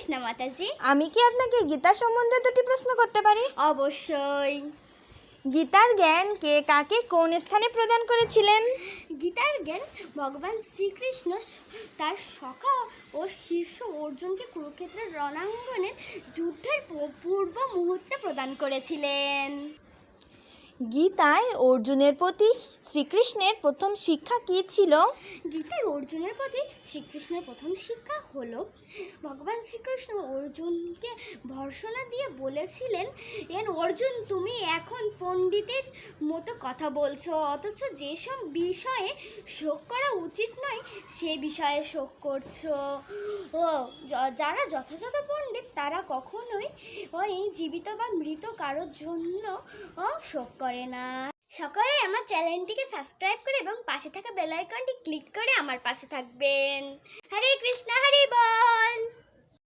কৃষ্ণ মাতাজি। আমি কি আপনাকে গীতা সম্বন্ধে দুটি প্রশ্ন করতে পারি? অবশ্যই। গীতার জ্ঞান কে কাকে কোন স্থানে প্রদান করেছিলেন? গীতার জ্ঞান ভগবান শ্রীকৃষ্ণ তার সখা ও শীর্ষ অর্জুনকে কুরুক্ষেত্রের রণাঙ্গনের যুদ্ধের পূর্ব মুহূর্তে প্রদান করেছিলেন। গীতায় অর্জুনের প্রতি শ্রীকৃষ্ণের প্রথম শিক্ষা কী ছিল? গীতায় অর্জুনের প্রতি শ্রীকৃষ্ণের প্রথম শিক্ষা হলো ভগবান শ্রীকৃষ্ণ অর্জুনকে ভর্ৎসনা দিয়ে বলেছিলেন, অর্জুন তুমি এখন পণ্ডিতের মতো কথা বলছো, অথচ যেসব বিষয়ে শোক করা উচিত নয় সে বিষয়ে শোক করছো। ও যারা যথাযথ পণ্ডিত তারা কখনোই এই জীবিত বা মৃত কারোর জন্য শোক করে না। সকলে আমার চ্যানেলটিকে সাবস্ক্রাইব করে এবং পাশে থাকা বেল আইকনটি ক্লিক করে আমার পাশে থাকবেন। হরে কৃষ্ণ, হরি বল।